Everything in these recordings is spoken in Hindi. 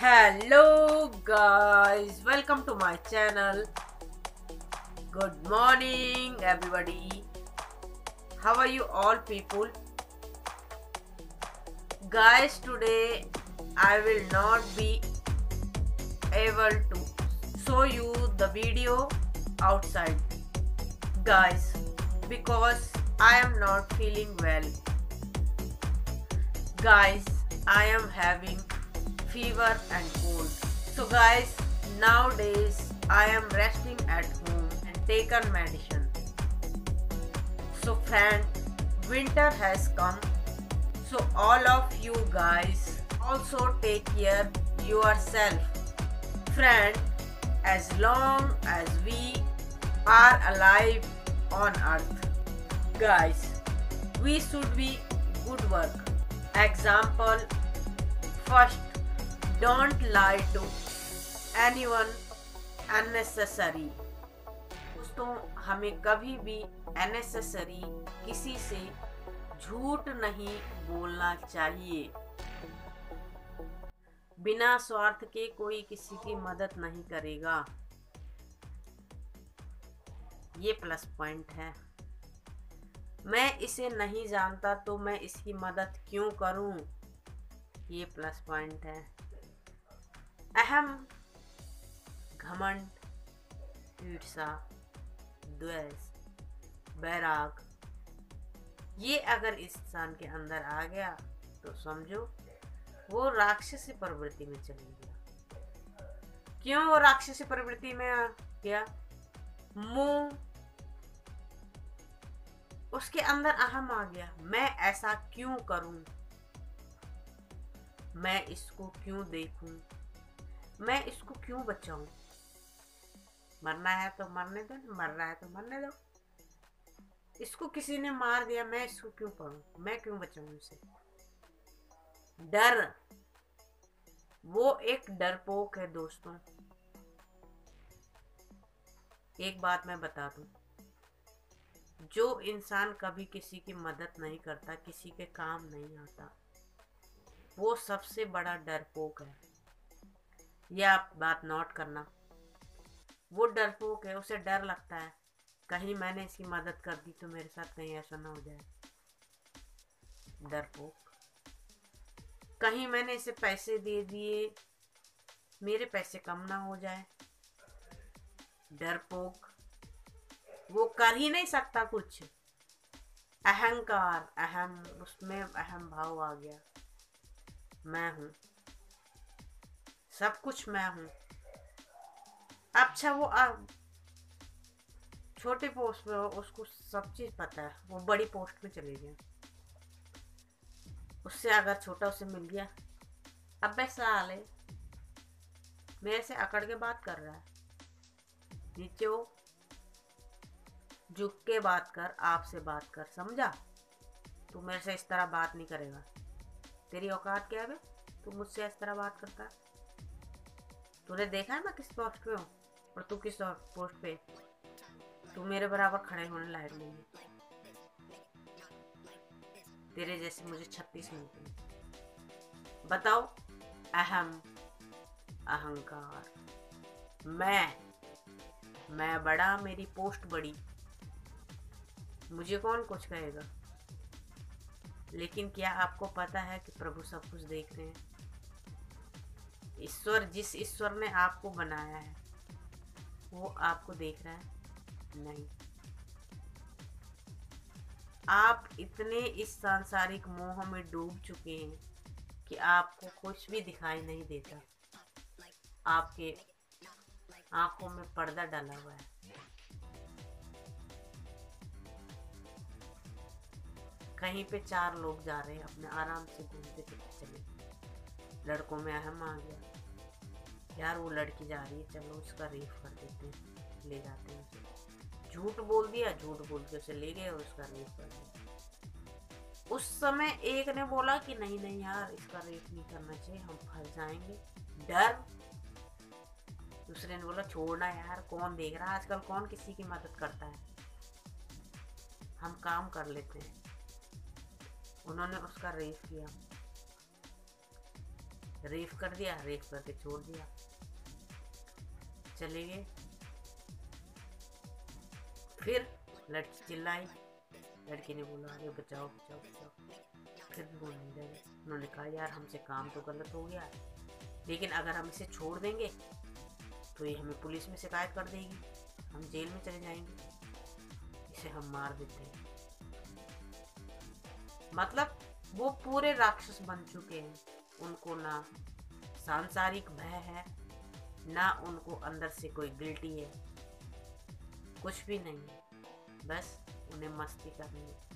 Hello guys, welcome to my channel. Good morning everybody. How are you all people? Guys, today I will not be able to show you the video outside, guys, because I am not feeling well. Guys, I am having fever and cold. So guys, nowadays I am resting at home and taken medicine. So friend, winter has come. So all of you guys also take care yourself. Friend, as long as we are alive on earth, guys, we should be good work. Example, first, don't lie to anyone unnecessary. दोस्तों, हमें कभी भी unnecessary किसी से झूठ नहीं बोलना चाहिए। बिना स्वार्थ के कोई किसी की मदद नहीं करेगा। ये प्लस पॉइंट है। मैं इसे नहीं जानता तो मैं इसकी मदद क्यों करूं? ये प्लस पॉइंट है। अहम, घमंड, ईर्ष्या, द्वेष, बैराग, ये अगर इस इंसान के अंदर आ गया तो समझो वो राक्षसी प्रवृत्ति में चली गया। क्यों वो राक्षसी प्रवृत्ति में आ गया? मुंह, उसके अंदर अहम आ गया। मैं ऐसा क्यों करूं? मैं इसको क्यों देखूं? मैं इसको क्यों बचाऊं? मरना है तो मरने दो, मर रहा है तो मरने दो। इसको किसी ने मार दिया, मैं इसको क्यों करूं? मैं क्यों बचाऊं इसे? डर, वो एक डरपोक है दोस्तों। एक बात मैं बता दूं, जो इंसान कभी किसी की मदद नहीं करता, किसी के काम नहीं आता, वो सबसे बड़ा डरपोक है। यह आप बात नोट करना। वो डरपोक है, उसे डर लगता है कहीं मैंने इसकी मदद कर दी तो मेरे साथ कहीं ऐसा ना हो जाए। डरपोक। कहीं मैंने इसे पैसे दे दिए, मेरे पैसे कम ना हो जाए। डरपोक। वो कर ही नहीं सकता कुछ। अहंकार, अहम, उसमें अहम भाव आ गया। मैं हूं, सब कुछ मैं हूं। अच्छा, वो छोटे पोस्ट पे हो, उसको सब चीज पता है, वो बड़ी पोस्ट में चले गया। उससे अगर छोटा उसे मिल गया, अबे साले मेरे से अकड़ के बात कर रहा है। नीचे हो, झुक के बात कर, आपसे बात कर, समझा? तू मेरे से इस तरह बात नहीं करेगा। तेरी औकात क्या है बे? तू मुझसे इस तरह बात करता है? तूने देखा है मैं किस पोस्ट पे हूँ और तू किस पोस्ट पे? तू मेरे बराबर खड़े होने लायक नहीं है। तेरे जैसे मुझे 36 मिलते हैं। बताओ, अहम, अहंकार, मैं बड़ा, मेरी पोस्ट बड़ी, मुझे कौन कुछ कहेगा? लेकिन क्या आपको पता है कि प्रभु सब कुछ देख रहे हैं? ईश्वर, जिस ईश्वर ने आपको बनाया है, वो आपको देख रहा है? नहीं। आप इतने इस सांसारिक मोह में डूब चुके हैं कि आपको कुछ भी दिखाई नहीं देता। आपके आंखों में पर्दा डाला हुआ है। कहीं पे 4 लोग जा रहे हैं, अपने आराम से घूमते फिरते चले। लड़कों में अहम आ गया, यार वो लड़की जा रही है, चलो उसका रेप कर देते हैं, ले जाते हैं उसे। झूठ बोल दिया, झूठ बोल के उसे ले गए और उसका रेप कर दिया। उस समय एक ने बोला कि नहीं नहीं यार, इसका रेप नहीं करना चाहिए, हम फंस जाएंगे। डर। दूसरे ने बोला छोड़ना यार, कौन देख रहा है, आजकल कौन किसी की मदद करता है, हम काम कर लेते हैं। उन्होंने उसका रेप किया। रेप कर दिया, रेप करके छोड़ दिया, चले गए। फिर लड़की चिल्लाई, लड़की ने बोला अरे बचाओ बचाओ बचाओ। फिर भी वो नहीं लगे। उन्होंने कहा यार हमसे काम तो गलत हो गया, लेकिन अगर हम इसे छोड़ देंगे तो ये हमें पुलिस में शिकायत कर देगी, हम जेल में चले जाएंगे, इसे हम मार देते हैं। मतलब वो पूरे राक्षस बन चुके हैं। उनको ना सांसारिक भय है, ना उनको अंदर से कोई गिल्टी है, कुछ भी नहीं है, बस उन्हें मस्ती करनी है।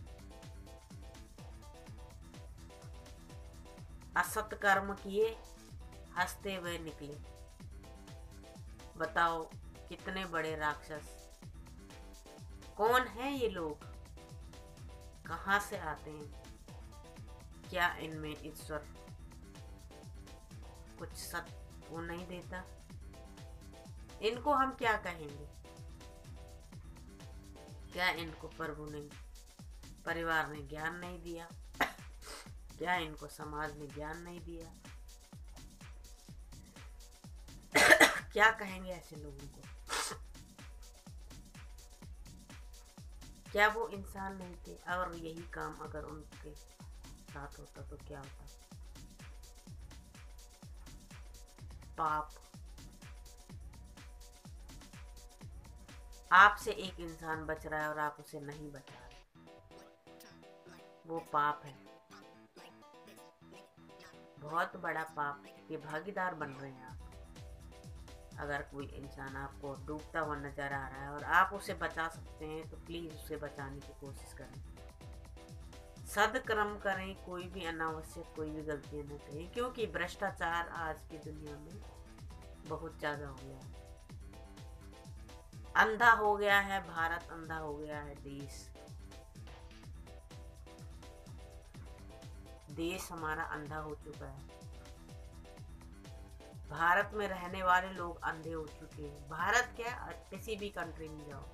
असत कर्म किए, हंसते हुए निकले। बताओ कितने बड़े राक्षस, कौन है ये लोग, कहां से आते हैं, क्या इनमें ईश्वर कुछ सत्य वो नहीं देता? इनको हम क्या कहेंगे? क्या इनको प्रभु ने, परिवार ने ज्ञान नहीं दिया? क्या इनको समाज ने ज्ञान नहीं दिया? क्या कहेंगे ऐसे लोगों को? क्या वो इंसान नहीं थे? और यही काम अगर उनके साथ होता तो क्या होता? पाप। आपसे एक इंसान बच रहा है और आप उसे नहीं बचा रहे, वो पाप है, बहुत बड़ा पाप के भागीदार बन रहे हैं आप। अगर कोई इंसान आपको डूबता हुआ नजर आ रहा है और आप उसे बचा सकते हैं तो प्लीज उसे बचाने की कोशिश करें, सदकर्म करें, कोई भी अनावश्यक कोई भी गलतियां न करें, क्योंकि भ्रष्टाचार आज की दुनिया में बहुत ज्यादा हो गया है। अंधा हो गया है भारत, अंधा हो गया है देश हमारा अंधा हो चुका है। भारत में रहने वाले लोग अंधे हो चुके हैं। भारत क्या, किसी भी कंट्री में जाओ,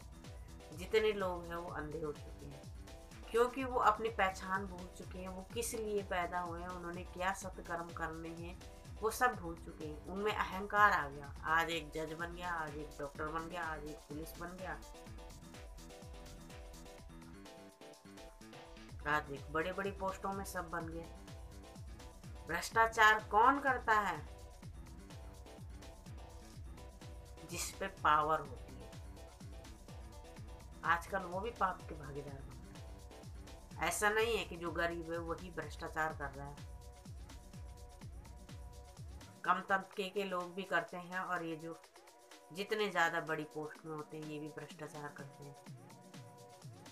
जितने लोग हैं वो अंधे हो चुके हैं, क्योंकि वो अपनी पहचान भूल चुके हैं, वो किस लिए पैदा हुए हैं, उन्होंने क्या सत्कर्म करने हैं, वो सब भूल चुके हैं। उनमें अहंकार आ गया, आज एक जज बन गया, आज एक डॉक्टर बन गया, आज एक पुलिस बन गया, आज एक बड़ी बड़ी पोस्टों में सब बन गए। भ्रष्टाचार कौन करता है? जिस पे पावर होती है, आजकल वो भी पाप के भागीदार बनते हैं। ऐसा नहीं है कि जो गरीब है वही भ्रष्टाचार कर रहा है, कम तबके के लोग भी करते हैं, और ये जो जितने ज़्यादा बड़ी पोस्ट में होते हैं ये भी भ्रष्टाचार करते हैं,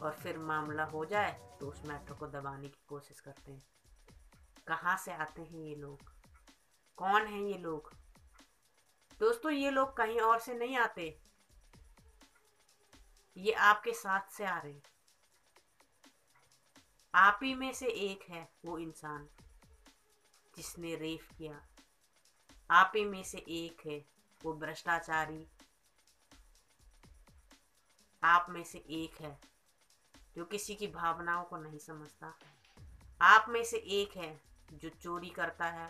और फिर मामला हो जाए तो उस मैटर को दबाने की कोशिश करते हैं। कहाँ से आते हैं ये लोग, कौन हैं ये लोग? दोस्तों ये लोग कहीं और से नहीं आते, ये आपके साथ से आ रहे हैं। आप ही में से एक है वो इंसान जिसने रेप किया, आप ही में से एक है वो भ्रष्टाचारी, आप में से एक है जो किसी की भावनाओं को नहीं समझता, आप में से एक है जो चोरी करता है,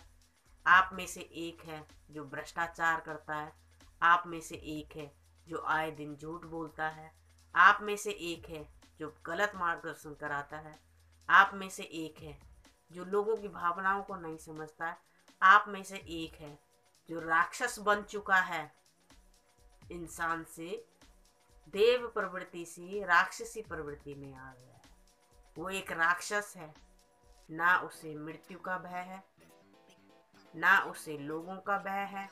आप में से एक है जो भ्रष्टाचार करता है, आप में से एक है जो आए दिन झूठ बोलता है, आप में से एक है जो गलत मार्गदर्शन कराता है, आप में से एक है जो लोगों की भावनाओं को नहीं समझता है, आप में से एक है जो राक्षस बन चुका है, इंसान से देव प्रवृत्ति से राक्षसी प्रवृत्ति में आ गया है। वो एक राक्षस है, ना उसे मृत्यु का भय है, ना उसे लोगों का भय है,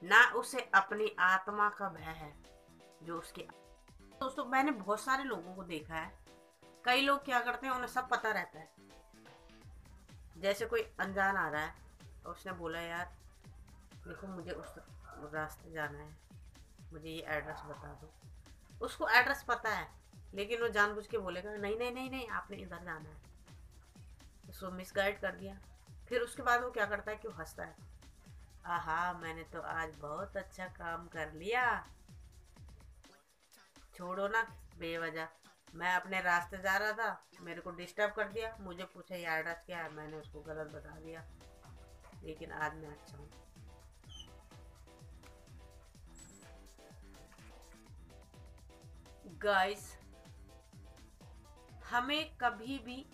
ना उसे अपनी आत्मा का भय है जो उसके। दोस्तों मैंने बहुत सारे लोगों को देखा है, कई लोग क्या करते हैं उन्हें सब पता रहता है। जैसे कोई अनजान आ रहा है और उसने बोला यार देखो मुझे उस रास्ते जाना है, मुझे ये एड्रेस बता दो, उसको एड्रेस पता है लेकिन वो जानबूझ के बोलेगा नहीं नहीं नहीं नहीं आपने इधर जाना है, उसको मिसगाइड कर दिया। फिर उसके बाद वो क्या करता है कि वो हंसता है, आहा मैंने तो आज बहुत अच्छा काम कर लिया, छोड़ो ना बेवजह, मैं अपने रास्ते जा रहा था, मेरे को डिस्टर्ब कर दिया, मुझे पूछा ये एड्रेस क्या है, मैंने उसको गलत बता दिया, लेकिन आज मैं अच्छा हूँ। गाइस, हमें कभी भी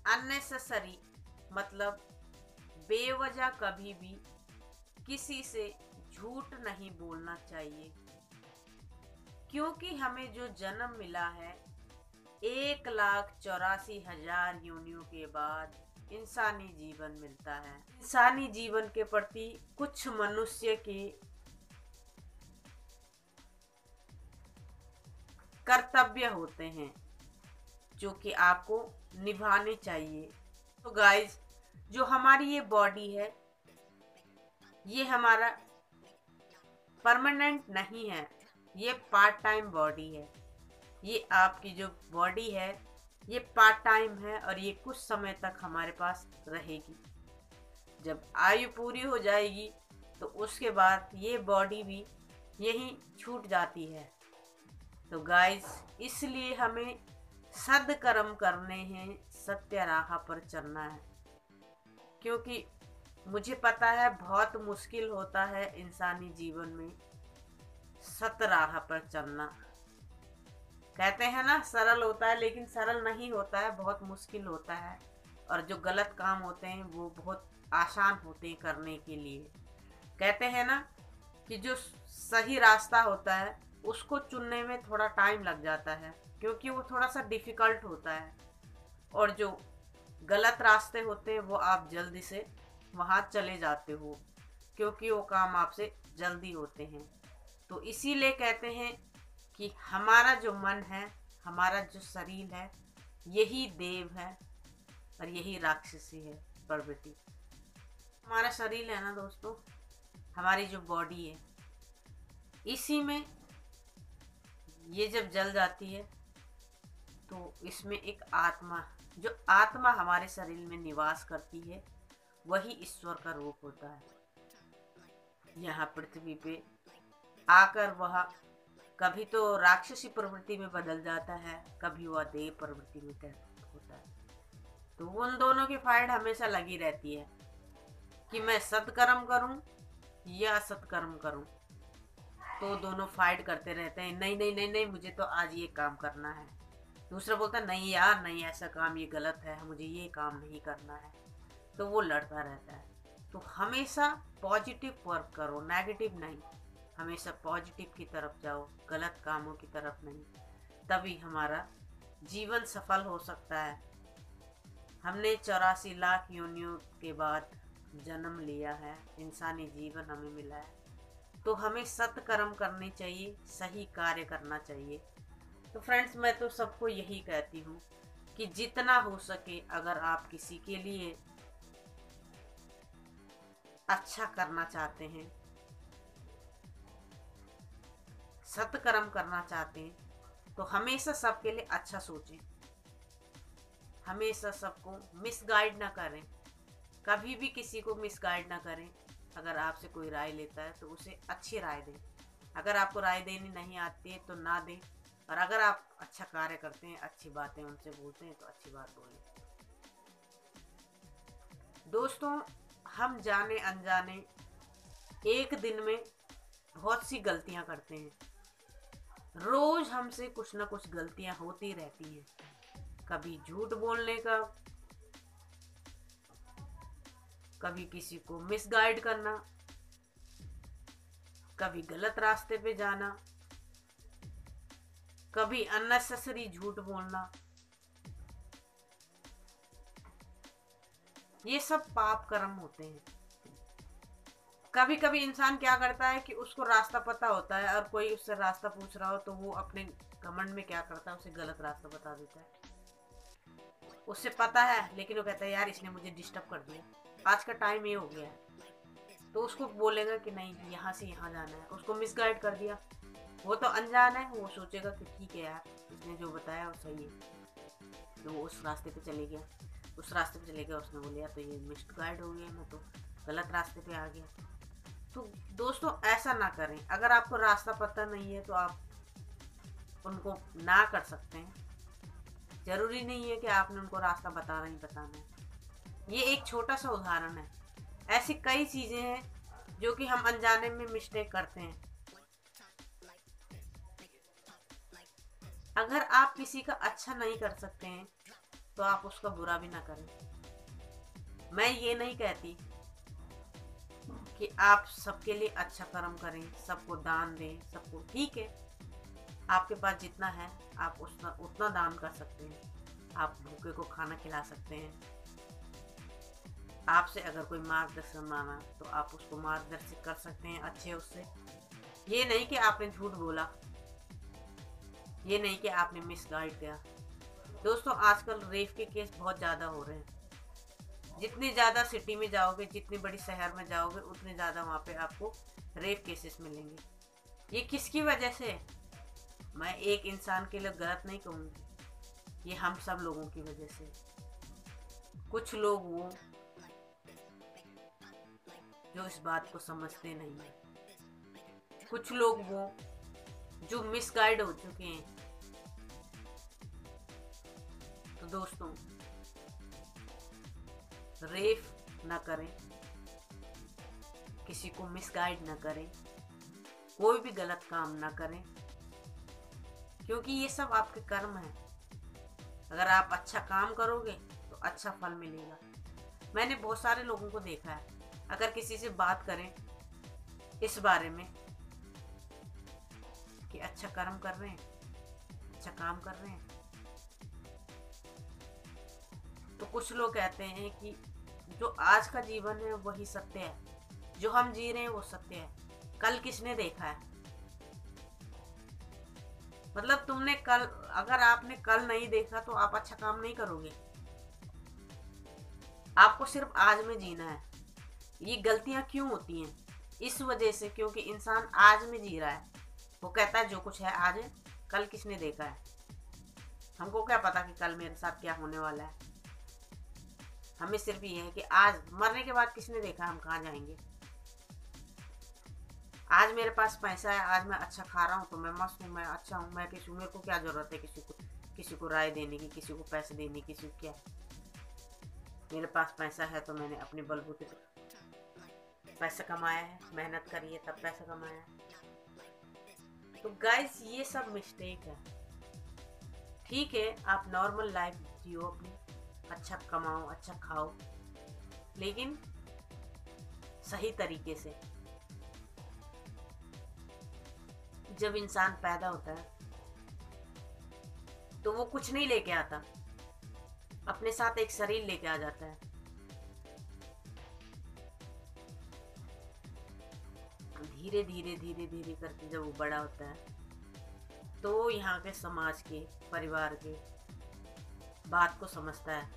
अननेसेसरी मतलब बेवजह कभी भी किसी से झूठ नहीं बोलना चाहिए, क्योंकि हमें जो जन्म मिला है 1,84,000 योनियों के बाद इंसानी जीवन मिलता है। इंसानी जीवन के प्रति कुछ मनुष्य के कर्तव्य होते हैं जो कि आपको निभाने चाहिए। तो गाइस, जो हमारी ये बॉडी है ये हमारा परमानेंट नहीं है, ये पार्ट टाइम बॉडी है। ये आपकी जो बॉडी है ये पार्ट टाइम है और ये कुछ समय तक हमारे पास रहेगी। जब आयु पूरी हो जाएगी तो उसके बाद ये बॉडी भी यहीं छूट जाती है। तो गाइस, इसलिए हमें सद्कर्म करने हैं, सत्य राह पर चलना है, क्योंकि मुझे पता है बहुत मुश्किल होता है इंसानी जीवन में सत्य राह पर चलना। कहते हैं ना सरल होता है, लेकिन सरल नहीं होता है, बहुत मुश्किल होता है। और जो गलत काम होते हैं वो बहुत आसान होते हैं करने के लिए। कहते हैं ना कि जो सही रास्ता होता है उसको चुनने में थोड़ा टाइम लग जाता है, क्योंकि वो थोड़ा सा डिफ़िकल्ट होता है। और जो गलत रास्ते होते हैं वो आप जल्दी से वहाँ चले जाते हो, क्योंकि वो काम आपसे जल्दी होते हैं। तो इसीलिए कहते हैं कि हमारा जो मन है, हमारा जो शरीर है, यही देव है और यही राक्षसी है प्रवृत्ति। हमारा शरीर है ना दोस्तों, हमारी जो बॉडी है, इसी में ये जब जल जाती है तो इसमें एक आत्मा, जो आत्मा हमारे शरीर में निवास करती है, वही ईश्वर का रूप होता है। यहाँ पृथ्वी पे आकर वह कभी तो राक्षसी प्रवृत्ति में बदल जाता है, कभी वह देव प्रवृत्ति में होता है। तो उन दोनों की फाइट हमेशा लगी रहती है कि मैं सत्कर्म करूं या सत्कर्म करूं। तो दोनों फाइट करते रहते हैं, नहीं नहीं नहीं नहीं मुझे तो आज ये काम करना है। दूसरा बोलता है नहीं यार नहीं, ऐसा काम ये गलत है, मुझे ये काम नहीं करना है। तो वो लड़ता रहता है। तो हमेशा पॉजिटिव वर्क करो, नेगेटिव नहीं। हमेशा पॉजिटिव की तरफ जाओ, गलत कामों की तरफ नहीं। तभी हमारा जीवन सफल हो सकता है। हमने 84 लाख योनियों के बाद जन्म लिया है, इंसानी जीवन हमें मिला है, तो हमें सत्कर्म करने चाहिए, सही कार्य करना चाहिए। तो फ्रेंड्स, मैं तो सबको यही कहती हूँ कि जितना हो सके अगर आप किसी के लिए अच्छा करना चाहते हैं, सत्कर्म करना चाहते हैं, तो हमेशा सबके लिए अच्छा सोचें। हमेशा सबको मिसगाइड ना करें, कभी भी किसी को मिसगाइड ना करें। अगर आपसे कोई राय लेता है तो उसे अच्छी राय दें। अगर आपको राय देनी नहीं आती है तो ना दें। और अगर आप अच्छा कार्य करते हैं, अच्छी बातें उनसे बोलते हैं, तो अच्छी बात बोलें। दोस्तों, हम जाने अनजाने एक दिन में बहुत सी गलतियां करते हैं। रोज हमसे कुछ ना कुछ गलतियां होती रहती हैं। कभी झूठ बोलने का, कभी किसी को मिसगाइड करना, कभी गलत रास्ते पे जाना, कभी अननेसेसरी झूठ बोलना। ये सब पाप कर्म होते हैं। कभी कभी इंसान क्या करता है कि उसको रास्ता पता होता है और कोई उससे रास्ता पूछ रहा हो तो वो अपने घमंड में क्या करता है, उसे गलत रास्ता बता देता है। उससे पता है लेकिन वो कहता है यार इसने मुझे डिस्टर्ब कर दिया, आज का टाइम ये हो गया है, तो उसको बोलेगा कि नहीं यहाँ से यहाँ जाना है। उसको मिसगाइड कर दिया, वो तो अनजान है, वो सोचेगा कि ठीक है यार इसने जो बताया वो सही है, तो वो उस रास्ते पे चले गया। उस रास्ते पे चले गया, उसने बोला यार तो ये मिसगाइड हो गया, मैं तो गलत रास्ते पे आ गया। तो दोस्तों ऐसा ना करें। अगर आपको रास्ता पता नहीं है तो आप उनको ना कर सकते हैं। ज़रूरी नहीं है कि आपने उनको रास्ता बताना ही बताना है। ये एक छोटा सा उदाहरण है ऐसी कई चीज़ें हैं जो कि हम अनजाने में मिस्टेक करते हैं। अगर आप किसी का अच्छा नहीं कर सकते हैं तो आप उसका बुरा भी ना करें। मैं ये नहीं कहती कि आप सबके लिए अच्छा कर्म करें, सबको दान दें, सबको, ठीक है, आपके पास जितना है आप उतना उतना दान कर सकते हैं। आप भूखे को खाना खिला सकते हैं। आपसे अगर कोई मार्गदर्शन मांगा तो आप उसको मार्गदर्शित कर सकते हैं अच्छे उससे। ये नहीं कि आपने झूठ बोला, ये नहीं कि आपने मिसगाइड किया। दोस्तों, आजकल रेप के केस बहुत ज़्यादा हो रहे हैं। जितनी ज़्यादा सिटी में जाओगे, जितनी बड़ी शहर में जाओगे, उतने ज़्यादा वहाँ पे आपको रेप केसेस मिलेंगे। ये किसकी वजह से? मैं एक इंसान के लिए गलत नहीं कहूँगी, ये हम सब लोगों की वजह से। कुछ लोग वो जो इस बात को समझते नहीं है, कुछ लोग वो जो मिसगाइड हो चुके हैं। तो दोस्तों, रेप ना करें, किसी को मिसगाइड ना करें, कोई भी गलत काम ना करें, क्योंकि ये सब आपके कर्म है। अगर आप अच्छा काम करोगे तो अच्छा फल मिलेगा। मैंने बहुत सारे लोगों को देखा है, अगर किसी से बात करें इस बारे में कि अच्छा कर्म कर रहे हैं, अच्छा काम कर रहे हैं, तो कुछ लोग कहते हैं कि जो आज का जीवन है वही सत्य है, जो हम जी रहे हैं वो सत्य है, कल किसने देखा है? मतलब तुमने कल, अगर आपने कल नहीं देखा तो आप अच्छा काम नहीं करोगे। आपको सिर्फ आज में जीना है। ये गलतियां क्यों होती हैं? इस वजह से, क्योंकि इंसान आज में जी रहा है। वो कहता है जो कुछ है आज है, कल किसने देखा है? हमको क्या पता कि कल मेरे साथ क्या होने वाला है। हमें सिर्फ ये है कि आज, मरने के बाद किसने देखा हम कहाँ जाएंगे। आज मेरे पास पैसा है, आज मैं अच्छा खा रहा हूँ तो मैं मस्त हूँ, मैं अच्छा हूँ, मैं किसी, मेरे को क्या जरूरत है किसी को राय देने की, किसी को पैसे देने की, किसी को क्या। मेरे पास पैसा है तो मैंने अपने बलबूते पे पैसा कमाया है, मेहनत करी है तब पैसा कमाया है। तो गाइस, ये सब मिस्टेक है। ठीक है, आप नॉर्मल लाइफ जियो अपनी, अच्छा कमाओ, अच्छा खाओ, लेकिन सही तरीके से। जब इंसान पैदा होता है तो वो कुछ नहीं लेके आता, अपने साथ एक शरीर लेके आ जाता है। धीरे धीरे धीरे धीरे करके जब वो बड़ा होता है तो यहाँ के समाज के, परिवार के बात को समझता है,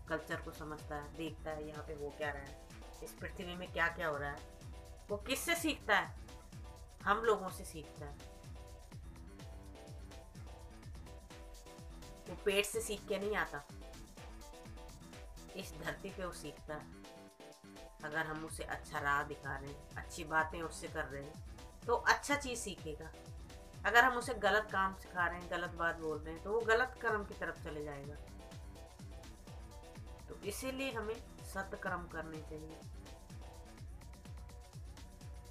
कल्चर को समझता है, देखता है यहाँ पे हो क्या रहा है, इस पृथ्वी में क्या क्या हो रहा है। वो किससे सीखता है? हम लोगों से सीखता है। वो पेट से सीख के नहीं आता, इस धरती पे वो सीखता है। अगर हम उसे अच्छा राह दिखा रहे हैं, अच्छी बातें उससे कर रहे हैं तो अच्छा चीज़ सीखेगा। अगर हम उसे गलत काम सिखा रहे हैं, गलत बात बोल रहे हैं, तो वो गलत कर्म की तरफ चले जाएगा। तो इसीलिए हमें सत्य कर्म करने चाहिए।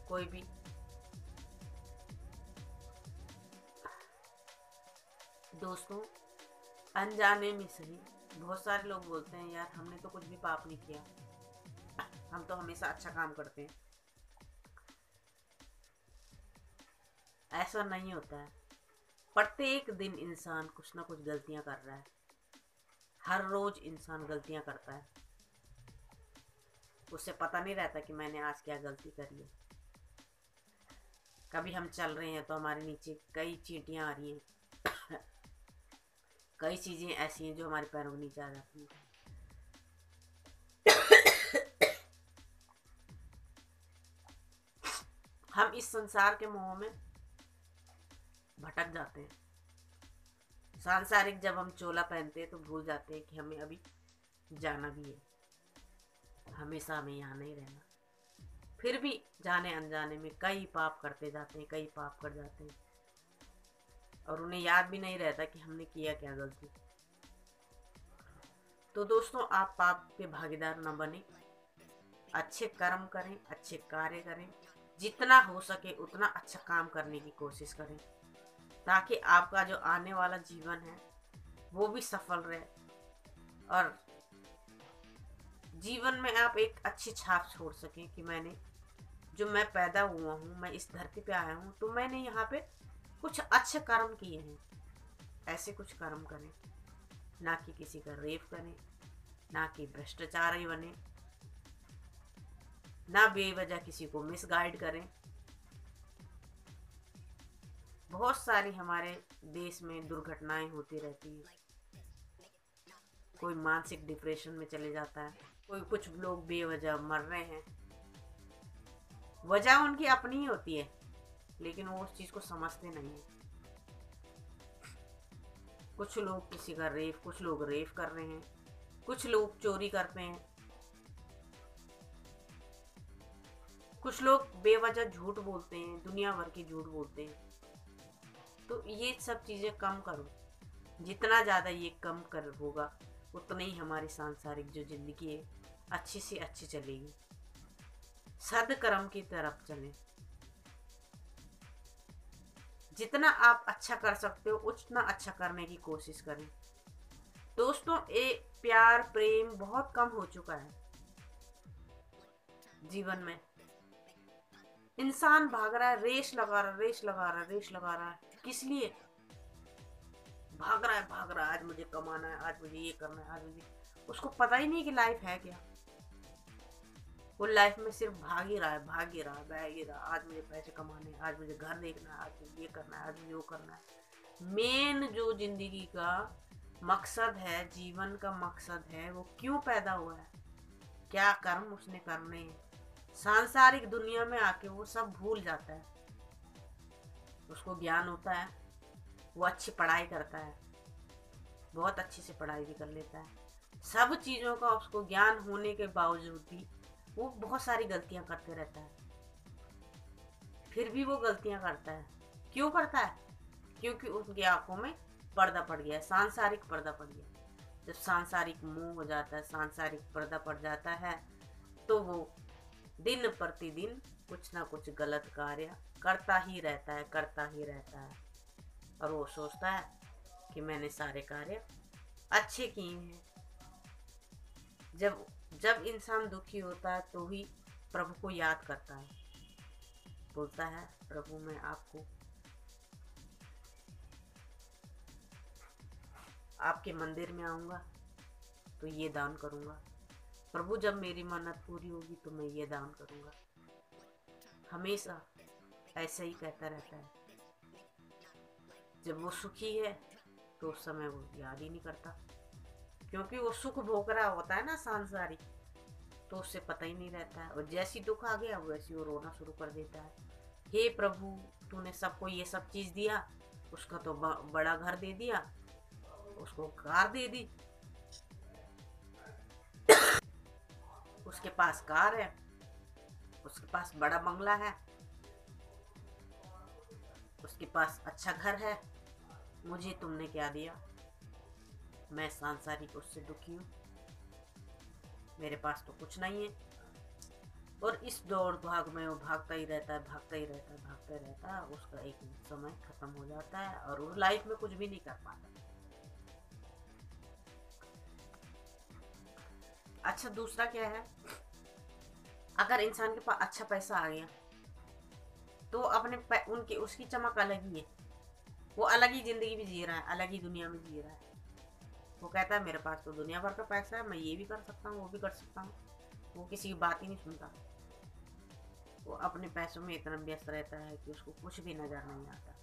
कोई भी दोस्तों, अनजाने में सही, बहुत सारे लोग बोलते हैं यार हमने तो कुछ भी पाप नहीं किया, हम तो हमेशा अच्छा काम करते हैं। ऐसा नहीं होता है। प्रत्येक दिन इंसान कुछ ना कुछ गलतियां कर रहा है। हर रोज इंसान गलतियां करता है, उसे पता नहीं रहता कि मैंने आज क्या गलती करी है। कभी हम चल रहे हैं तो हमारे नीचे कई चींटियां आ रही हैं कई चीज़ें ऐसी हैं जो हमारे पैरों के नीचे आ जाती हैं। हम इस संसार के मोह में भटक जाते हैं। सांसारिक जब हम चोला पहनते हैं तो भूल जाते हैं कि हमें अभी जाना भी है, हमेशा हमें यहाँ नहीं रहना। फिर भी जाने अनजाने में कई पाप करते जाते हैं, कई पाप कर जाते हैं, और उन्हें याद भी नहीं रहता कि हमने किया क्या गलती। तो दोस्तों, आप पाप के भागीदार न बने। अच्छे कर्म करें, अच्छे कार्य करें, जितना हो सके उतना अच्छा काम करने की कोशिश करें, ताकि आपका जो आने वाला जीवन है वो भी सफल रहे और जीवन में आप एक अच्छी छाप छोड़ सकें कि मैंने जो मैं पैदा हुआ हूँ, मैं इस धरती पे आया हूँ तो मैंने यहाँ पे कुछ अच्छे कर्म किए हैं। ऐसे कुछ कर्म करें, ना कि किसी का रेप करें, ना कि भ्रष्टाचारी बने, ना बेवजह किसी को मिसगाइड करें। बहुत सारी हमारे देश में दुर्घटनाएं होती रहती हैं। कोई मानसिक डिप्रेशन में चले जाता है, कोई कुछ लोग बेवजह मर रहे हैं। वजह उनकी अपनी ही होती है, लेकिन वो उस चीज़ को समझते नहीं है। कुछ लोग किसी का रेप, कुछ लोग रेप कर रहे हैं, कुछ लोग चोरी करते हैं, कुछ लोग बेवजह झूठ बोलते हैं, दुनिया भर की झूठ बोलते हैं। तो ये सब चीज़ें कम करो। जितना ज़्यादा ये कम कर होगा उतना ही हमारी सांसारिक जो ज़िंदगी है अच्छी से अच्छी चलेगी। सदकर्म की तरफ चलें। जितना आप अच्छा कर सकते हो उतना अच्छा करने की कोशिश करें। दोस्तों, प्यार प्रेम बहुत कम हो चुका है जीवन में। इंसान भाग रहा है, रेस लगा रहा है, रेस लगा रहा है, रेस लगा रहा है। किस लिए भाग रहा है? भाग रहा है, आज मुझे कमाना है, आज मुझे ये करना है, आज मुझे। उसको पता ही नहीं कि लाइफ है क्या। वो लाइफ में सिर्फ भाग ही रहा है, भाग ही रहा है, भाग ही रहा। आज मुझे पैसे कमाने हैं, आज मुझे घर देखना है, आज मुझे ये करना है, आज मुझे वो करना है। मेन जो जिंदगी का मकसद है, जीवन का मकसद है, वो क्यों पैदा हुआ है, क्या कर्म उसने करने हैं, सांसारिक दुनिया में आके वो सब भूल जाता है। उसको ज्ञान होता है, वो अच्छी पढ़ाई करता है, बहुत अच्छी से पढ़ाई भी कर लेता है। सब चीज़ों का उसको ज्ञान होने के बावजूद भी वो बहुत सारी गलतियां करते रहता है। फिर भी वो गलतियां करता है। क्यों करता है? क्योंकि उनकी आंखों में पर्दा पड़ गया है, सांसारिक पर्दा पड़ गया। जब सांसारिक मुंह हो जाता है, सांसारिक पर्दा पड़ जाता है, तो वो दिन प्रतिदिन कुछ ना कुछ गलत कार्य करता ही रहता है, करता ही रहता है। और वो सोचता है कि मैंने सारे कार्य अच्छे किए हैं। जब जब इंसान दुखी होता है तो ही प्रभु को याद करता है, बोलता है प्रभु मैं आपको, आपके मंदिर में आऊँगा तो ये दान करूँगा। प्रभु जब मेरी मन्नत पूरी होगी तो मैं ये दान करूँगा। हमेशा ऐसा ही कहता रहता है। जब वो सुखी है तो उस समय वो याद ही नहीं करता, क्योंकि वो सुख भोग रहा होता है ना सांसारिक, तो उससे पता ही नहीं रहता है। और जैसी दुख आ गया वैसी वो रोना शुरू कर देता है। हे प्रभु, तूने सबको ये सब चीज़ दिया, उसका तो बड़ा घर दे दिया, उसको कार दे दी, उसके पास कार है, उसके पास बड़ा बंगला है, उसके पास अच्छा घर है, मुझे तुमने क्या दिया? मैं सांसारिक उससे दुखी हूँ, मेरे पास तो कुछ नहीं है। और इस दौड़ भाग में वो भागता ही रहता है, भागता ही रहता है, भागता ही रहता है। उसका एक समय खत्म हो जाता है और वो लाइफ में कुछ भी नहीं कर पाता। अच्छा, दूसरा क्या है, अगर इंसान के पास अच्छा पैसा आ गया तो उनकी उसकी चमक अलग ही है। वो अलग ही जिंदगी भी जी रहा है, अलग ही दुनिया में जी रहा है। वो कहता है मेरे पास तो दुनिया भर का पैसा है, मैं ये भी कर सकता हूँ, वो भी कर सकता हूँ। वो किसी की बात ही नहीं सुनता। वो अपने पैसों में इतना व्यस्त रहता है कि उसको कुछ भी नजर नहीं आता।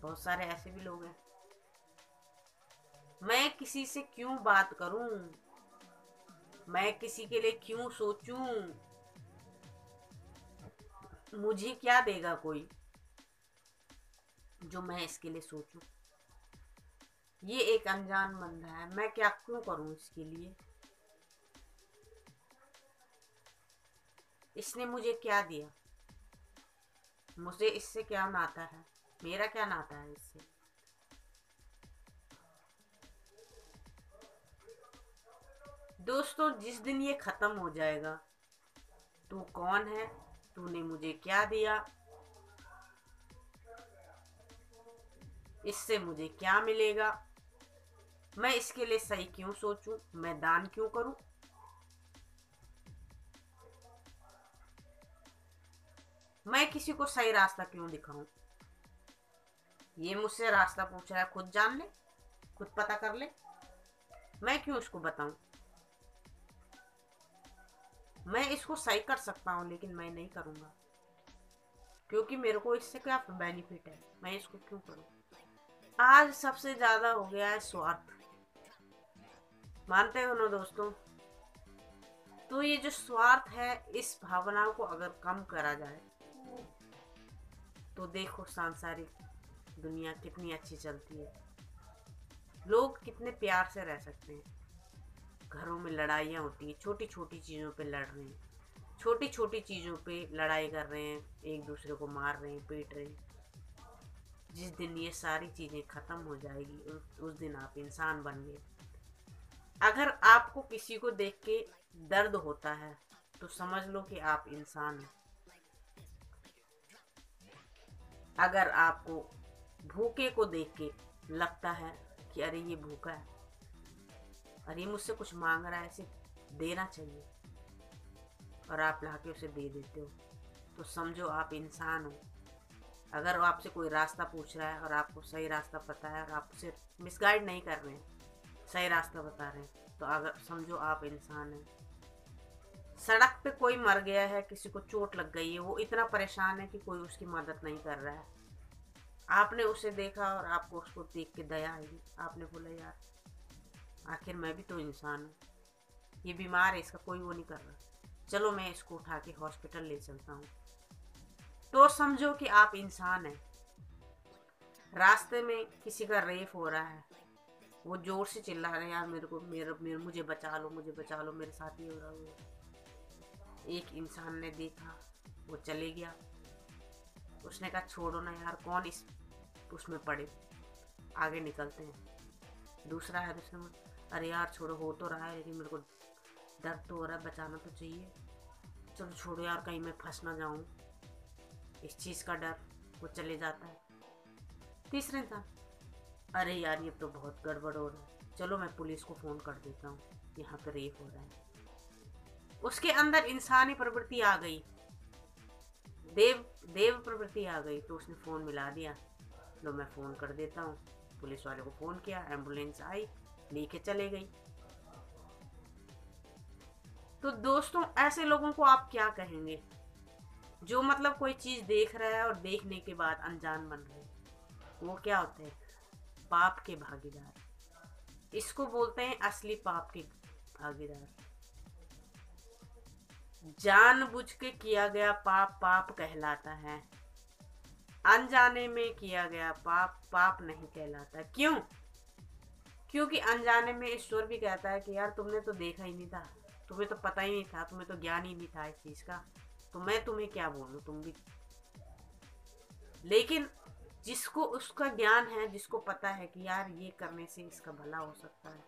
बहुत सारे ऐसे भी लोग हैं। मैं किसी से क्यों बात करूं, मैं किसी के लिए क्यों सोचूं, मुझे क्या देगा कोई जो मैं इसके लिए सोचूं। ये एक अनजान बंदा है, मैं क्या क्यों करूं इसके लिए, इसने मुझे क्या दिया, मुझे इससे क्या नाता है, मेरा क्या नाता है इससे। दोस्तों, जिस दिन ये खत्म हो जाएगा, तू कौन है, तूने मुझे क्या दिया, इससे मुझे क्या मिलेगा, मैं इसके लिए सही क्यों सोचूं, मैं दान क्यों करूं, मैं किसी को सही रास्ता क्यों दिखाऊं। ये मुझसे रास्ता पूछ रहा है, खुद जान ले, खुद पता कर ले, मैं क्यों उसको बताऊं। मैं इसको सही कर सकता हूं, लेकिन मैं नहीं करूंगा, क्योंकि मेरे को इससे क्या बेनिफिट है, मैं इसको क्यों करूं। आज सबसे ज्यादा हो गया है स्वार्थ, मानते हो ना दोस्तों। तो ये जो स्वार्थ है, इस भावना को अगर कम करा जाए तो देखो सांसारिक दुनिया कितनी अच्छी चलती है, लोग कितने प्यार से रह सकते हैं। घरों में लड़ाइयाँ होती है, छोटी छोटी चीज़ों पे लड़ रहे हैं, छोटी छोटी चीज़ों पे लड़ाई कर रहे हैं, एक दूसरे को मार रहे हैं, पीट रहे हैं। जिस दिन ये सारी चीज़ें ख़त्म हो जाएगी, उस दिन आप इंसान बन गए। अगर आपको किसी को देख के दर्द होता है तो समझ लो कि आप इंसान हैं। अगर आपको भूखे को देख के लगता है कि अरे ये भूखा है, अरे मुझसे कुछ मांग रहा है, इसे देना चाहिए, और आप लाके उसे दे देते हो, तो समझो आप इंसान हो। अगर आपसे कोई रास्ता पूछ रहा है और आपको सही रास्ता पता है और आप उसे मिसगाइड नहीं कर रहे हैं, सही रास्ता बता रहे हैं, तो अगर समझो आप इंसान हैं। सड़क पे कोई मर गया है, किसी को चोट लग गई है, वो इतना परेशान है कि कोई उसकी मदद नहीं कर रहा है। आपने उसे देखा और आपको उसको देख के दया आई, आपने बोला यार आखिर मैं भी तो इंसान हूँ, ये बीमार है, इसका कोई वो नहीं कर रहा, चलो मैं इसको उठा के हॉस्पिटल ले चलता हूँ, तो समझो कि आप इंसान हैं। रास्ते में किसी का रेप हो रहा है, वो जोर से चिल्ला रहे हैं यार मेरे को मुझे बचा लो, मुझे बचा लो, मेरे साथ ही हो रहा है। एक इंसान ने देखा, वो चले गया, उसने कहा छोड़ो ना यार, कौन इस उसमें पड़े, आगे निकलते हैं। दूसरा है, उसने अरे यार छोड़ो, हो तो रहा है लेकिन मेरे को दर्द तो हो रहा है, बचाना तो चाहिए, चलो छोड़ो यार कहीं मैं फंस ना जाऊं, इस चीज़ का डर, वो चले जाता है। तीसरे इंसान, अरे यार ये तो बहुत गड़बड़ हो रहा है, चलो मैं पुलिस को फ़ोन कर देता हूँ, यहाँ पे रेप हो रहा है। उसके अंदर इंसानी प्रवृत्ति आ गई, देव प्रवृत्ति आ गई, तो उसने फ़ोन मिला दिया, लो मैं फ़ोन कर देता हूँ। पुलिस वाले को फ़ोन किया, एम्बुलेंस आई, लेके चले गई। तो दोस्तों, ऐसे लोगों को आप क्या कहेंगे, जो मतलब कोई चीज़ देख रहा है और देखने के बाद अनजान बन रहे हैं। वो क्या होते हैं, पाप के भागीदार। इसको बोलते हैं असली पाप के भागीदार। जानबूझ के किया गया पाप पाप कहलाता है, अनजाने में किया गया पाप पाप नहीं कहलाता। क्यों? क्योंकि अनजाने में ईश्वर भी कहता है कि यार तुमने तो देखा ही नहीं था, तुम्हें तो पता ही नहीं था, तुम्हें तो ज्ञान ही नहीं था इस चीज़ का, तो मैं तुम्हें क्या बोलूँ, तुम भी। लेकिन जिसको उसका ज्ञान है, जिसको पता है कि यार ये करने से इसका भला हो सकता है,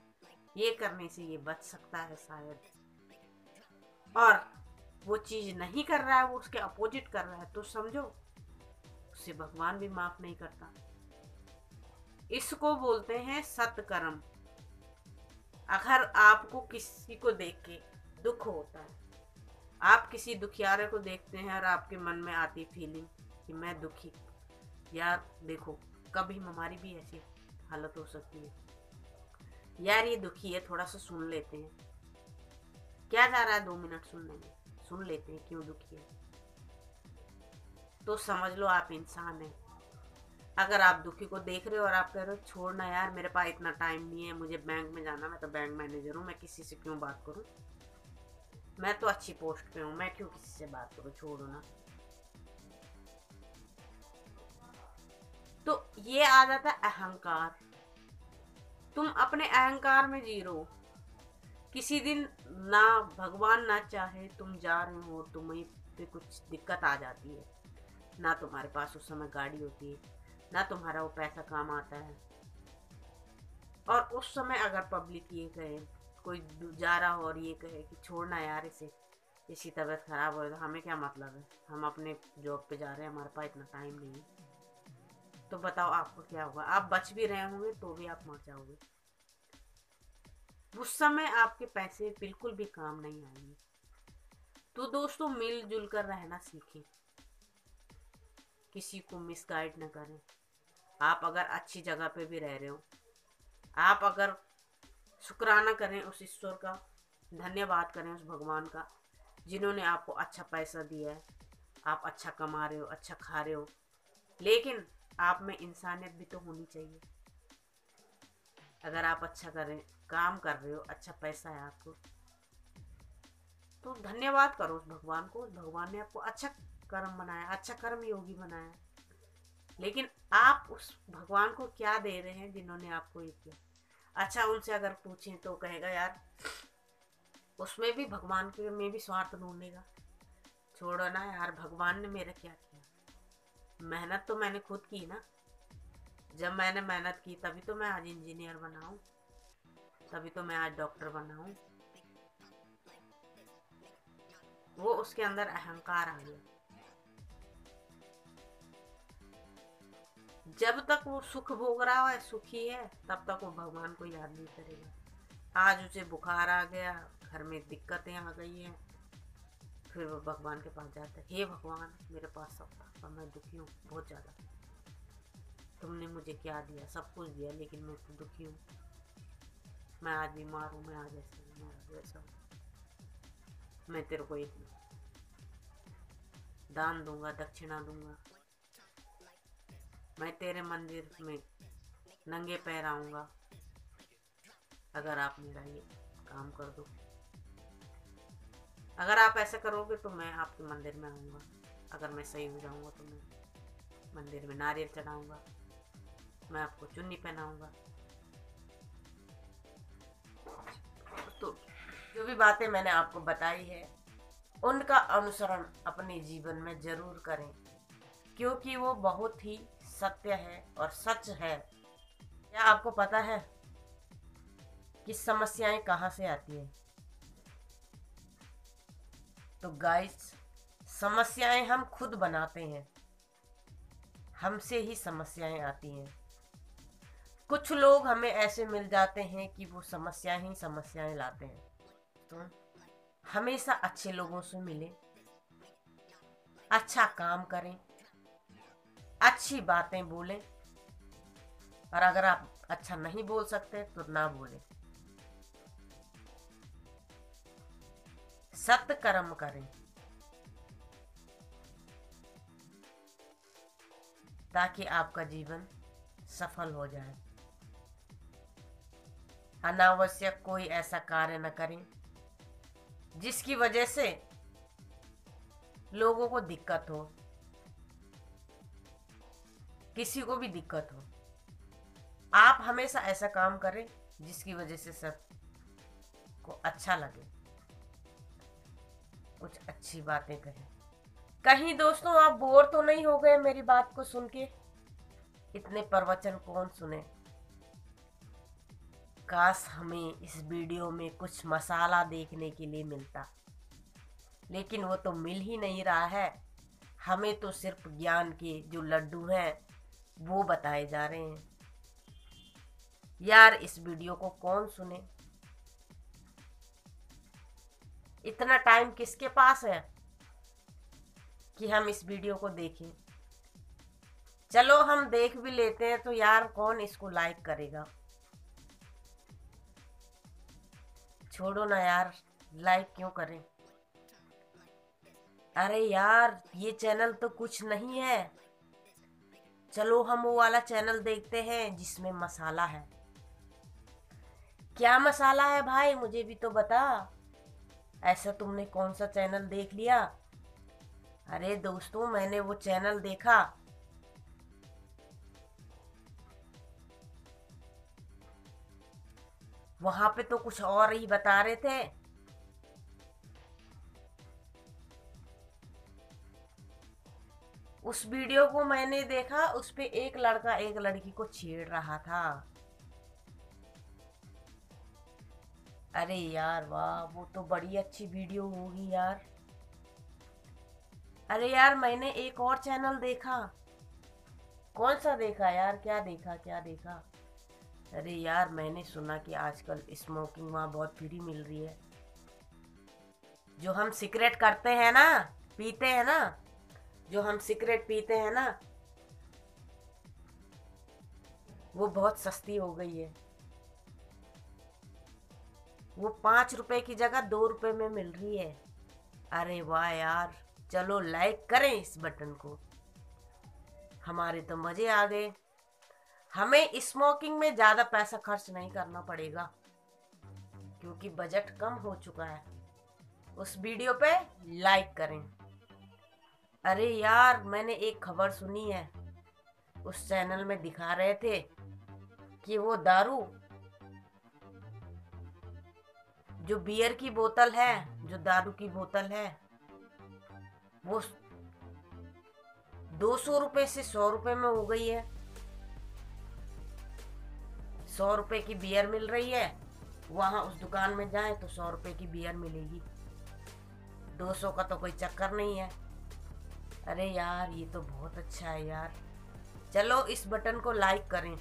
ये करने से ये बच सकता है शायद, और वो चीज़ नहीं कर रहा है, वो उसके अपोजिट कर रहा है, तो समझो उसे भगवान भी माफ नहीं करता। इसको बोलते हैं सत्कर्म। अगर आपको किसी को देख के दुख होता है, आप किसी दुखियारे को देखते हैं और आपके मन में आती फीलिंग कि मैं दुखी, यार देखो कभी हमारी भी ऐसी हालत हो सकती है, यार ये दुखी है, थोड़ा सा सुन लेते हैं, क्या जा रहा है, 2 मिनट सुन लेंगे, सुन लेते हैं क्यों दुखी है, तो समझ लो आप इंसान हैं। अगर आप दुखी को देख रहे हो और आप कह रहे हो छोड़ना यार मेरे पास इतना टाइम नहीं है, मुझे बैंक में जाना, मैं तो बैंक मैनेजर हूँ, मैं किसी से क्यों बात करूँ, मैं तो अच्छी पोस्ट पे हूँ, मैं क्यों किसी से बात करूँ, छोड़ो ना, तो ये आ जाता है अहंकार। तुम अपने अहंकार में जी रहो, किसी दिन ना भगवान ना चाहे तुम जा रहे हो, तुम्हें पे कुछ दिक्कत आ जाती है, ना तुम्हारे पास उस समय गाड़ी होती है, ना तुम्हारा वो पैसा काम आता है, और उस समय अगर पब्लिक ये कहे कोई जा रहा हो और ये कहे कि छोड़ना यार इसे, इसकी तबीयत ख़राब हो रही है, तो हमें क्या मतलब है, हम अपने जॉब पे जा रहे हैं, हमारे पास इतना टाइम नहीं है। तो बताओ आपको क्या होगा, आप बच भी रहे होंगे तो भी आप मर जाओगे। उस समय आपके पैसे बिल्कुल भी काम नहीं आएंगे। तो दोस्तों मिलजुल कर रहना सीखें, किसी को मिसगाइड न करें। आप अगर अच्छी जगह पे भी रह रहे हो, आप अगर शुक्राना करें उस ईश्वर का, धन्यवाद करें उस भगवान का जिन्होंने आपको अच्छा पैसा दिया है, आप अच्छा कमा रहे हो, अच्छा खा रहे हो, लेकिन आप में इंसानियत भी तो होनी चाहिए। अगर आप अच्छा करें, काम कर रहे हो, अच्छा पैसा है आपको, तो धन्यवाद करो उस भगवान को। उस भगवान ने आपको अच्छा कर्म बनाया, अच्छा कर्म योगी बनाया। लेकिन आप उस भगवान को क्या दे रहे हैं जिन्होंने आपको ये किया। अच्छा उनसे अगर पूछें तो कहेगा यार उसमें भी भगवान के में भी स्वार्थ ढूंढेगा। छोड़ो ना यार, भगवान ने मेरा क्या किया, मेहनत तो मैंने खुद की ना। जब मैंने मेहनत की तभी तो मैं आज इंजीनियर बना हूँ, तभी तो मैं आज डॉक्टर बना हूँ। वो उसके अंदर अहंकार आ गया। जब तक वो सुख भोग रहा है, सुखी है, तब तक वो भगवान को याद नहीं करेगा। आज उसे बुखार आ गया, घर में दिक्कतें आ गई हैं, फिर वो भगवान के पास जाता है, हे भगवान मेरे पास सब था पर मैं दुखी हूँ बहुत ज़्यादा, तुमने मुझे क्या दिया, सब कुछ दिया लेकिन मैं तो दुखी हूँ, मैं आज बीमार हूँ, मैं आज ऐसा हूँ, मैं आज वैसा हूँ, मैं तेरे को एक दान दूंगा, दक्षिणा दूंगा, मैं तेरे मंदिर में नंगे पैर आऊँगा अगर आप मेरा ये काम कर दो। अगर आप ऐसा करोगे तो मैं आपके मंदिर में आऊँगा, अगर मैं सही हो जाऊँगा तो मैं मंदिर में नारियल चढ़ाऊँगा, मैं आपको चुन्नी पहनाऊँगा। तो जो भी बातें मैंने आपको बताई है उनका अनुसरण अपने जीवन में जरूर करें, क्योंकि वो बहुत ही सत्य है और सच है। क्या आपको पता है कि समस्याएं कहाँ से आती हैं? तो गाइस, समस्याएं हम खुद बनाते हैं, हमसे ही समस्याएं आती हैं। कुछ लोग हमें ऐसे मिल जाते हैं कि वो समस्याएं ही समस्याएं लाते हैं। तो हमेशा अच्छे लोगों से मिलें, अच्छा काम करें, अच्छी बातें बोलें, और अगर आप अच्छा नहीं बोल सकते तो ना बोलें। सत्य कर्म करें ताकि आपका जीवन सफल हो जाए। अनावश्यक कोई ऐसा कार्य न करें जिसकी वजह से लोगों को दिक्कत हो, किसी को भी दिक्कत हो। आप हमेशा ऐसा काम करें जिसकी वजह से सब को अच्छा लगे, कुछ अच्छी बातें कहें। कहीं दोस्तों आप बोर तो नहीं हो गए मेरी बात को सुन के? इतने प्रवचन कौन सुने। काश हमें इस वीडियो में कुछ मसाला देखने के लिए मिलता, लेकिन वो तो मिल ही नहीं रहा है। हमें तो सिर्फ ज्ञान के जो लड्डू हैं वो बताए जा रहे हैं। यार इस वीडियो को कौन सुने? इतना टाइम किसके पास है कि हम इस वीडियो को देखें? चलो हम देख भी लेते हैं तो यार कौन इसको लाइक करेगा? छोड़ो ना यार, लाइक क्यों करें? अरे यार ये चैनल तो कुछ नहीं है। चलो हम वो वाला चैनल देखते हैं जिसमें मसाला है। क्या मसाला है भाई, मुझे भी तो बता। ऐसा तुमने कौन सा चैनल देख लिया? अरे दोस्तों मैंने वो चैनल देखा, वहां पे तो कुछ और ही बता रहे थे। उस वीडियो को मैंने देखा, उस पे एक लड़का एक लड़की को छेड़ रहा था। अरे यार वाह, वो तो बड़ी अच्छी वीडियो होगी यार। अरे यार, मैंने एक और चैनल देखा। कौन सा देखा यार? क्या देखा, क्या देखा? अरे यार, मैंने सुना कि आजकल स्मोकिंग वहाँ बहुत फ्री मिल रही है। जो हम सिगरेट करते हैं ना, पीते हैं ना, जो हम सिगरेट पीते हैं ना, वो बहुत सस्ती हो गई है। वो 5 रुपए की जगह 2 रुपए में मिल रही है। अरे वाह यार, चलो लाइक करें इस बटन को। हमारे तो मजे आ गए। हमें स्मोकिंग में ज़्यादा पैसा खर्च नहीं करना पड़ेगा, क्योंकि बजट कम हो चुका है। उस वीडियो पे लाइक करें। अरे यार, मैंने एक खबर सुनी है। उस चैनल में दिखा रहे थे कि वो दारू, जो बियर की बोतल है, जो दारू की बोतल है, वो 200 रुपए से 100 रुपए में हो गई है। 100 रुपए की बियर मिल रही है, वहां उस दुकान में जाए तो 100 रुपए की बियर मिलेगी। 200 का तो कोई चक्कर नहीं है। अरे यार, ये तो बहुत अच्छा है यार। चलो इस बटन को लाइक करें।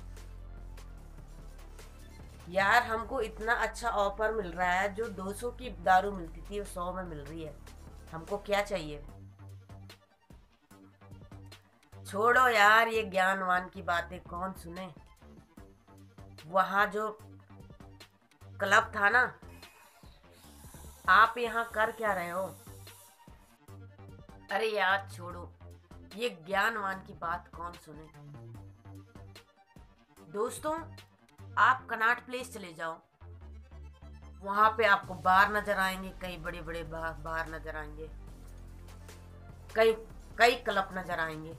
यार, हमको इतना अच्छा ऑफर मिल रहा है। जो 200 की दारू मिलती थी वो 100 में मिल रही है। हमको क्या चाहिए? छोड़ो यार, ये ज्ञानवान की बातें कौन सुने। वहाँ जो क्लब था ना, आप यहाँ कर क्या रहे हो? अरे यार छोड़ो, ये ज्ञानवान की बात कौन सुने। दोस्तों, आप कनॉट प्लेस चले जाओ। वहां पे आपको बार नजर आएंगे, कई बड़े बड़े बार नजर आएंगे, कई कई क्लब नजर आएंगे।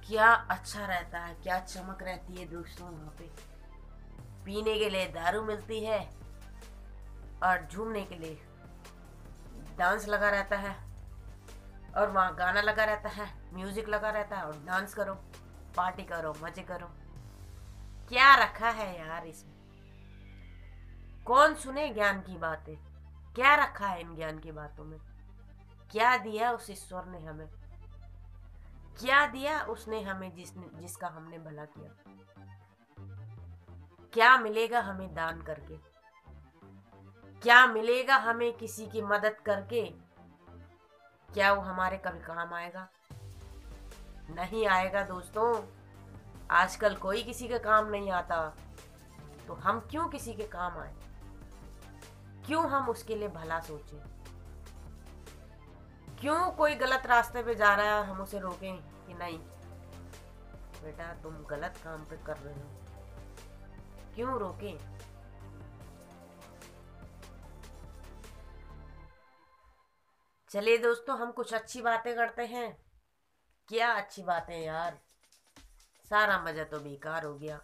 क्या अच्छा रहता है, क्या चमक रहती है दोस्तों वहाँ पे। पीने के लिए दारू मिलती है और झूमने के लिए डांस लगा रहता है। और वहाँ गाना लगा रहता है, म्यूजिक लगा रहता है, और डांस करो, पार्टी करो, मजे करो। क्या रखा है यार इसमें? कौन सुने ज्ञान की बातें? क्या रखा है इन ज्ञान की बातों में? क्या दिया उस ईश्वर ने हमें? क्या दिया उसने हमें जिसका हमने भला किया? क्या मिलेगा हमें दान करके? क्या मिलेगा हमें किसी की मदद करके? क्या वो हमारे कभी काम आएगा? नहीं आएगा दोस्तों। आजकल कोई किसी के काम नहीं आता, तो हम क्यों किसी के काम आए? क्यों हम उसके लिए भला सोचें? क्यों कोई गलत रास्ते पे जा रहा है हम उसे रोकें कि नहीं बेटा, तुम गलत काम पे कर रहे हो? क्यों रोकें? चलिए दोस्तों, हम कुछ अच्छी बातें करते हैं। क्या अच्छी बातें यार, सारा मजा तो बेकार हो गया।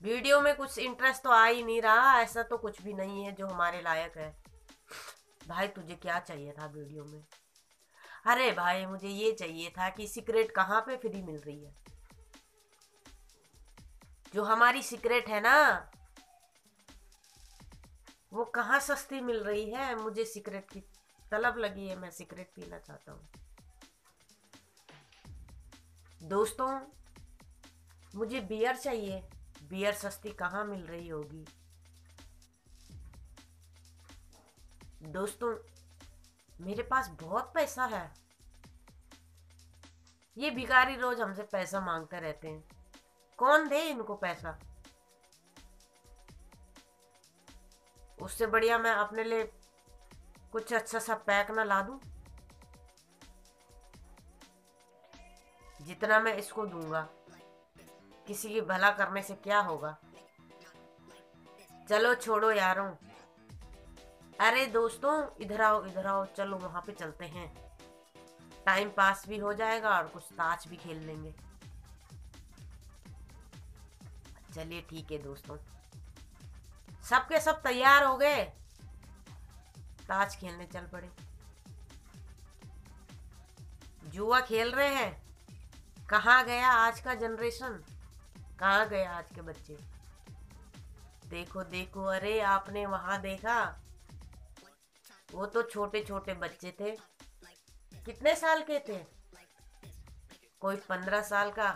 वीडियो में कुछ इंटरेस्ट तो आ ही नहीं रहा। ऐसा तो कुछ भी नहीं है जो हमारे लायक है। भाई, तुझे क्या चाहिए था वीडियो में? अरे भाई, मुझे ये चाहिए था कि सिगरेट कहाँ पे फ्री मिल रही है। जो हमारी सिगरेट है ना, वो कहाँ सस्ती मिल रही है। मुझे सिगरेट की तलब लगी है, मैं सिगरेट पीना चाहता हूँ। दोस्तों, मुझे बियर चाहिए। बियर सस्ती कहाँ मिल रही होगी? दोस्तों, मेरे पास बहुत पैसा है। ये भिखारी रोज हमसे पैसा मांगते रहते हैं। कौन दे इनको पैसा? उससे बढ़िया मैं अपने लिए कुछ अच्छा सा पैक ना ला दूं। जितना मैं इसको दूंगा, किसी की भला करने से क्या होगा? चलो छोड़ो यारों। अरे दोस्तों, इधर आओ, इधर आओ, चलो वहां पे चलते हैं। टाइम पास भी हो जाएगा और कुछ ताश भी खेल लेंगे। चलिए ठीक है दोस्तों, सबके सब तैयार हो गए? ताश खेलने चल पड़े। जुआ खेल रहे हैं? कहाँ गया आज का जनरेशन? कहाँ गए आज के बच्चे? देखो देखो, अरे आपने वहां देखा, वो तो छोटे छोटे बच्चे थे। कितने साल के थे? कोई 15 साल का,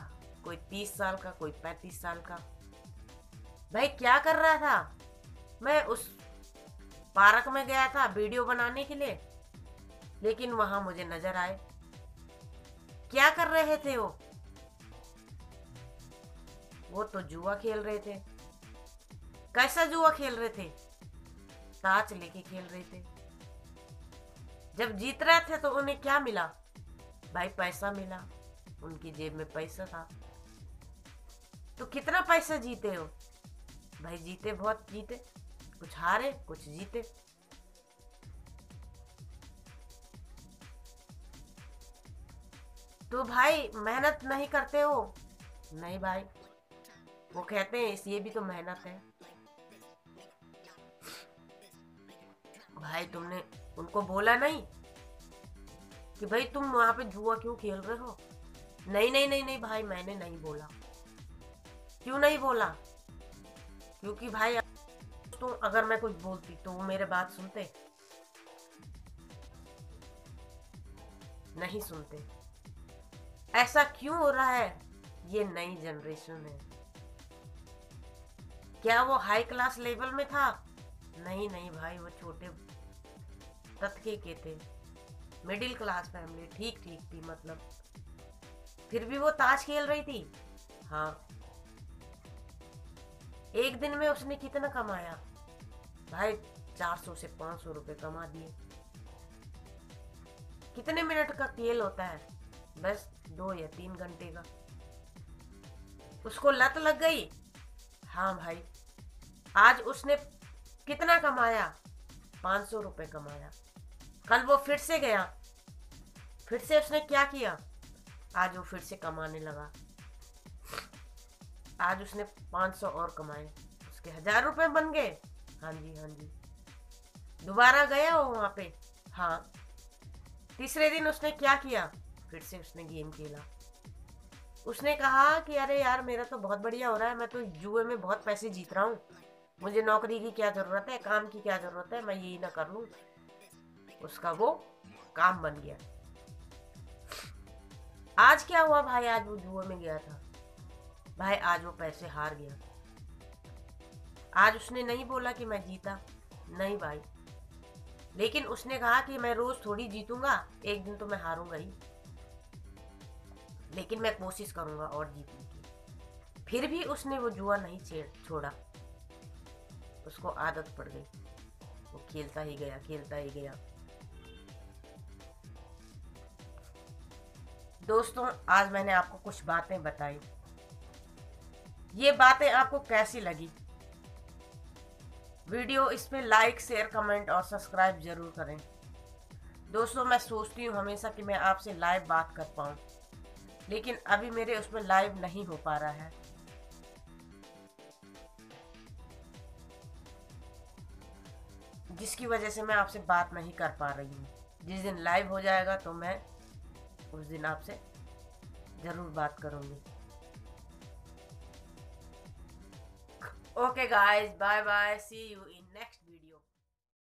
कोई 30 साल का, कोई 35 साल का। भाई क्या कर रहा था? मैं उस पार्क में गया था वीडियो बनाने के लिए, लेकिन वहां मुझे नजर आए। क्या कर रहे थे वो? वो तो जुआ खेल रहे थे। कैसा जुआ खेल रहे थे? ताश लेके खेल रहे थे। जब जीत रहे थे तो उन्हें क्या मिला? भाई पैसा मिला, उनकी जेब में पैसा था। तो कितना पैसा जीते हो? भाई जीते, बहुत जीते। कुछ हारे, कुछ जीते। तो भाई मेहनत नहीं करते हो? नहीं भाई, वो कहते हैं इस ये भी तो मेहनत है। भाई तुमने उनको बोला नहीं कि भाई तुम वहां पे जुआ क्यों खेल रहे हो? नहीं नहीं नहीं नहीं भाई, मैंने नहीं बोला। क्यों नहीं बोला? क्योंकि भाई तो अगर मैं कुछ बोलती तो वो मेरे बात सुनते? नहीं सुनते। ऐसा क्यों हो रहा है? ये नई जनरेशन है। क्या वो हाई क्लास लेवल में था? नहीं नहीं भाई, वो छोटे तबके के थे। मिडिल क्लास फैमिली, ठीक ठीक थी मतलब। फिर भी वो ताश खेल रही थी। हाँ। एक दिन में उसने कितना कमाया? भाई 400 से 500 रुपए कमा दिए। कितने मिनट का खेल होता है? बस 2 या 3 घंटे का। उसको लत लग गई। हाँ भाई, आज उसने कितना कमाया? 500 रुपए कमाया। कल वो फिर से गया, फिर से उसने क्या किया? आज वो फिर से कमाने लगा। आज उसने 500 और कमाए, उसके 1000 रुपए बन गए। हाँ जी हाँ जी। दोबारा गया वो वहां पे। हाँ। तीसरे दिन उसने क्या किया? फिर से उसने गेम खेला। उसने कहा कि अरे यार मेरा तो बहुत बढ़िया हो रहा है, मैं तो जुए में बहुत पैसे जीत रहा हूँ, मुझे नौकरी की क्या जरूरत है, काम की क्या जरूरत है, मैं यही ना कर लूँ। उसका वो काम बन गया। आज क्या हुआ भाई? आज वो जुए में गया था भाई, आज वो पैसे हार गया। आज उसने नहीं बोला कि मैं जीता, नहीं भाई, लेकिन उसने कहा कि मैं रोज थोड़ी जीतूंगा, एक दिन तो मैं हारूंगा ही, लेकिन मैं कोशिश करूंगा और जीतने की। फिर भी उसने वो जुआ नहीं छोड़ा। उसको आदत पड़ गई, वो खेलता ही गया, खेलता ही गया। दोस्तों, आज मैंने आपको कुछ बातें बताई। ये बातें आपको कैसी लगी? वीडियो इसमें लाइक, शेयर, कमेंट और सब्सक्राइब जरूर करें। दोस्तों, मैं सोचती हूँ हमेशा कि मैं आपसे लाइव बात कर पाऊँ, लेकिन अभी मेरे उसमें लाइव नहीं हो पा रहा है। जिसकी वजह से मैं आपसे बात नहीं कर पा रही हूँ। जिस दिन लाइव हो जाएगा तो मैं उस दिन आपसे जरूर बात करूंगी। Okay guys, bye bye, see you in